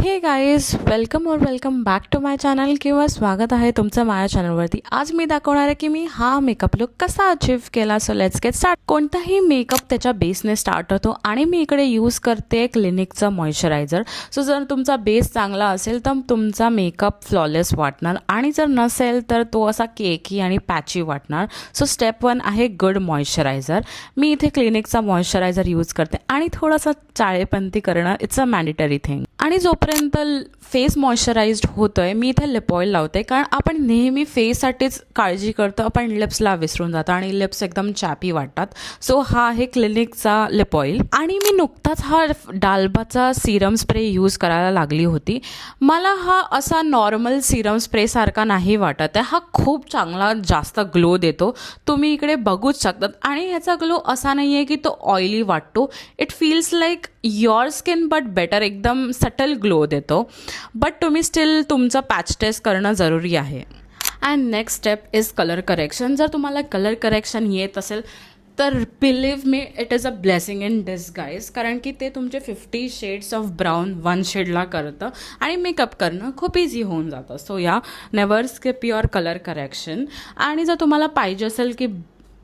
हे guys welcome back to my channel किंवा स्वागत आहे तुमचं माझ्या चॅनलवरती. आज मी दाखवणार आहे की मी हा मेकअप लुक कसा अचीव केला. So let's get start. कोणताही मेकअप त्याच्या बेसने स्टार्ट होतो आणि मी इकडे यूज करते क्लिनिकचं मॉइश्चरायझर. सो जर तुमचा बेस चांगला असेल तर तुमचा मेकअप फ्लॉलेस वाटणार आणि जर नसेल तर तो असा केकी आणि पॅची वाटणार. सो स्टेप 1 आहे गुड मॉइश्चरायझर. मी इथे क्लिनिकचा मॉइश्चरायझर यूज करते आणि थोडासा चाळेपंथी करणं इट्स अ मॅन्डेटरी थिंग. आणि जोपर्यंत फेस मॉइश्चराइज्ड होतो आहे मी इथे लिप ऑईल लावते, कारण आपण नेहमी फेससाठीच काळजी करतो, आपण लिप्सला विसरून जातो आणि लिप्स एकदम चॅपी वाटतात. सो हा आहे क्लिनिकचा लिप ऑईल. आणि मी नुकताच हा डाल्बाचा सिरम स्प्रे यूज करायला लागली होती. मला हा असा नॉर्मल सिरम स्प्रेसारखा नाही वाटत आहे. हा खूप चांगला जास्त ग्लो देतो, तुम्ही इकडे बघूच शकतात. आणि ह्याचा ग्लो असा नाही आहे की तो ऑइली वाटतो. It feels like your skin but better, एकदम सटल ग्लो देतो. बट तुम्ही स्टील तुमचं पॅच टेस्ट करणं जरुरी आहे. And next step is colour correction. जर तुम्हाला कलर करेक्शन येत असेल तर believe me it is a blessing in disguise, कारण की ते तुमचे 50 शेड्स ऑफ ब्राऊन 1 शेडला करतं आणि मेकअप करणं खूप इझी होऊन जातं. सो या never skip your colour correction. आणि जर तुम्हाला पाहिजे असेल की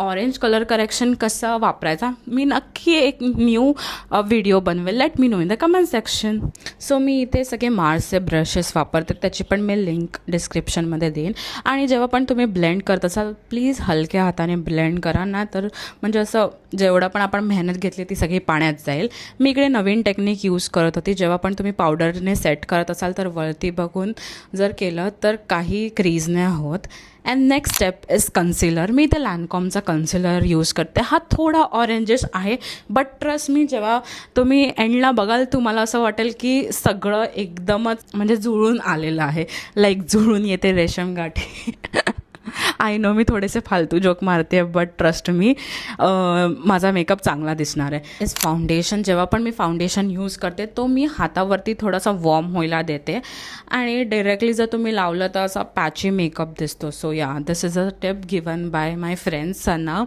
ऑरेंज कलर करेक्शन कसं वापरायचा, मी नक्की एक न्यू व्हिडिओ बनवेल. Let me know in the comment section. So मी इथे सगळे मार्सचे ब्रशेस वापरते, त्याची पण मी लिंक डिस्क्रिप्शनमध्ये देईन. आणि जेव्हा पण तुम्ही ब्लेंड करत असाल प्लीज हलक्या हाताने ब्लेंड करा, ना तर म्हणजे असं जेवढं पण आपण मेहनत घेतली ती सगळी पाण्यात जाईल. मी इकडे नवीन टेक्निक यूज करत होती. जेव्हा पण तुम्ही पावडरने सेट करत असाल तर वरती बघून जर केलं तर काही क्रीज नाही होत. And next step is concealer. मी इथे लॅनकॉमचा कन्सिलर यूज करते. हा थोडा ऑरेंजिश आहे बट ट्रस्ट मी, जेव्हा तुम्ही एंडला बघाल तुम्हाला असं वाटेल की सगळं एकदमच म्हणजे जुळून आलेलं आहे, लाईक जुळून येते रेशम गाठी. आय नो मी थोडेसे फालतू जोक मारते बट ट्रस्ट मी, माझा मेकअप चांगला दिसणार आहे. Is foundation. जेव्हा पण मी फाउंडेशन यूज करते तो मी हातावरती थोडासा वॉर्म व्हायला देते आणि डायरेक्टली जर तुम्ही लावलं तर असा पॅची मेकअप दिसतो. So yeah this is a tip given by my friends Sana.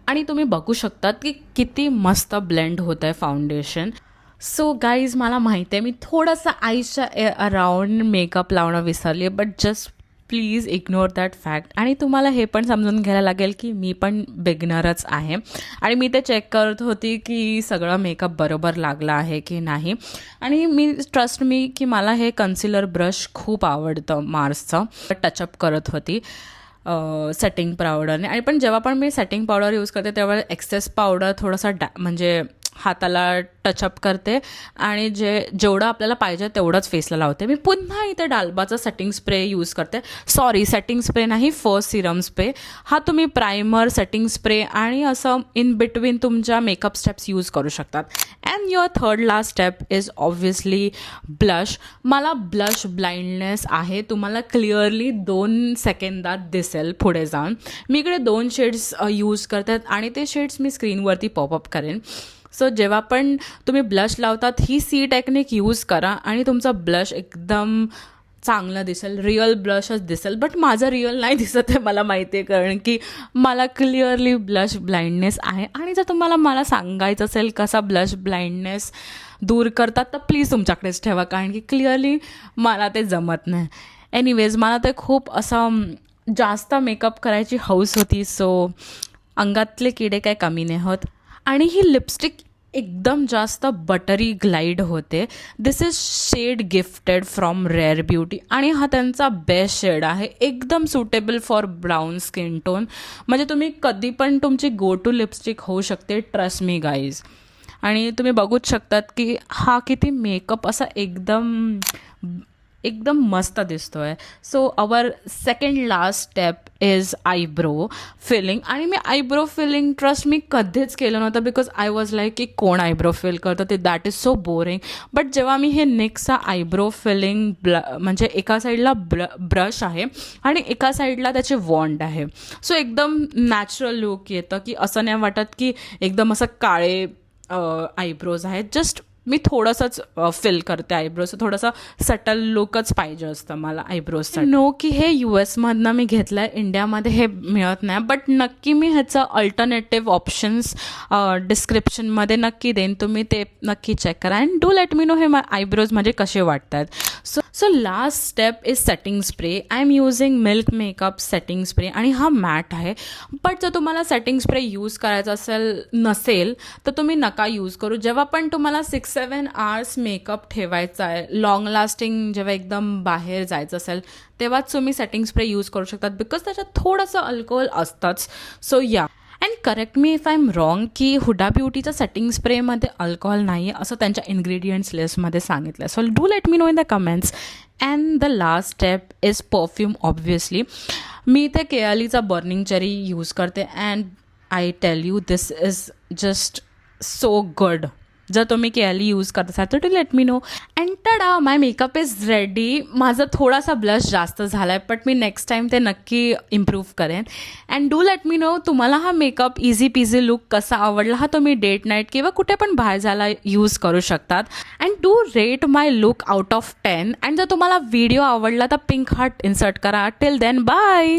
आणि तुम्ही बघू शकतात की किती मस्त ब्लेंड होतं आहे फाउंडेशन. सो गाईज मला माहिती आहे मी थोडंसं आईच्या अराउंड मेकअप लावणं विसरली, but just please ignore that fact. आणि तुम्हाला हे पण समजून घ्यायला लागेल की मी पण बिगनरच आहे आणि मी ते चेक करत होती की सगळं मेकअप बरोबर लागला आहे की नाही. आणि मी ट्रस्ट मी की मला हे कन्सिलर ब्रश खूप आवडतं मार्सचं. टचअप करत होती सेटिंग पावडरने. आणि पण जेव्हा पण मी सेटिंग पावडर यूज करते तेव्हा एक्सेस पावडर थोडासा म्हणजे हाताला टचअप करते आणि जेवढं आपल्याला पाहिजे तेवढंच फेसला लावते. मी पुन्हा इथे डाल्बाचा सेटिंग स्प्रे यूज करते. सॉरी, सेटिंग स्प्रे नाही, फर्स्ट सिरम स्प्रे. हा तुम्ही प्रायमर, सेटिंग स्प्रे आणि असं इन बिटवीन तुमच्या मेकअप स्टेप्स यूज करू शकतात. And your third last step is obviously blush. मला ब्लश ब्लाइंडनेस आहे, तुम्हाला क्लिअरली 2 सेकंदात दिसेल पुढे जाऊन. मी इकडे 2 शेड्स यूज करतात आणि ते शेड्स मी स्क्रीनवरती पॉपअप करेन. सो जेव्हा पण तुम्ही ब्लश लावतात ही सी टेक्निक यूज करा आणि तुमचं ब्लश एकदम चांगलं दिसेल, रिअल ब्लशच दिसेल. बट माझं रिअल नाही दिसत आहे, मला माहिती आहे, कारण की मला क्लिअरली ब्लश ब्लाइंडनेस आहे. आणि जर तुम्हाला मला सांगायचं असेल कसा ब्लश ब्लाइंडनेस दूर करतात तर प्लीज तुमच्याकडेच ठेवा, कारण की क्लिअरली मला ते जमत नाही. एनिवेज मला ते खूप असं जास्त मेकअप करायची हौस होती. सो अंगातले किडे काय कमी नाही होत. आणि ही लिपस्टिक एकदम जास्त बटरी ग्लाईड होते. This is shade gifted from rare beauty आणि हा त्यांचा बेस्ट शेड आहे, एकदम suitable for brown skin tone. म्हणजे तुम्ही कधी पण तुमची गो टू लिपस्टिक होऊ शकते, ट्रस्ट मी गाईज. आणि तुम्ही बघूच शकतात की हा किती मेकअप असा एकदम मस्त दिसतो आहे. So our second last step is eyebrow filling. आणि मी आयब्रो फिलिंग ट्रस्ट मी कधीच केलं नव्हतं, बिकॉज आय वॉज लाईक की कोण आयब्रो फिल करतं, ते that is so boring. But जेव्हा मी हे निकचा आयब्रो फिलिंग म्हणजे एका साईडला ब्रश आहे आणि एका साईडला त्याचे वॉन्ड आहे, सो एकदम नॅचरल लुक येतं की असं नाही वाटत की एकदम असं काळे आयब्रोज आहेत. जस्ट मी थोडंसंच फिल करते आयब्रोज, थोडंसं सटल लुकच पाहिजे असतं मला आयब्रोजसाठी. नो की हे US मधनं मी घेतलं आहे, इंडियामध्ये हे मिळत नाही, बट नक्की मी ह्याचं अल्टरनेटिव्ह ऑप्शन्स डिस्क्रिप्शनमध्ये नक्की देईन, तुम्ही ते नक्की चेक करा and do let me no हे आयब्रोज माझे कसे वाटतात. So last step is setting spray. I am using milk makeup setting spray आणि हा मॅट आहे. बट जर तुम्हाला सेटिंग स्प्रे यूज करायचा नसेल तर तुम्ही नका यूज करू. जेव्हा पण तुम्हाला 6-7 आवर्स मेकअप ठेवायचा आहे, लॉंग लास्टिंग जेव्हा एकदम बाहेर जायचं असेल तेव्हाच तुम्ही सेटिंग स्प्रे यूज करू शकतात, बिकॉज त्याच्यात थोडंसं अल्कोहोल असतंच. सो या, and correct me if I am wrong की हुडा ब्युटीच्या सेटिंग स्प्रेमध्ये अल्कोहोल नाही आहे असं त्यांच्या इन्ग्रेडियंट्स लिस्टमध्ये सांगितलं. So do let me know in the comments. And the last step is perfume. Obviously मी इथे केयालीचा बर्निंग चेरी यूज करते and I tell you this is just so good. जर तुम्ही केयाली यूज करत असाल तर do let me know. And tada, my makeup is ready. माझा थोडासा ब्लश जास्त झाला आहे, बट मी नेक्स्ट टाईम ते नक्की इम्प्रूव्ह करेन. And do let me no तुम्हाला हा मेकअप इझी पीझी लुक कसा आवडला. हा तुम्ही डेट नाईट किंवा कुठे पण बाहेर जायला यूज करू शकतात. And do rate my look out of 10. And जर तुम्हाला व्हिडिओ आवडला तर पिंक हार्ट इन्सर्ट करा. Till then bye.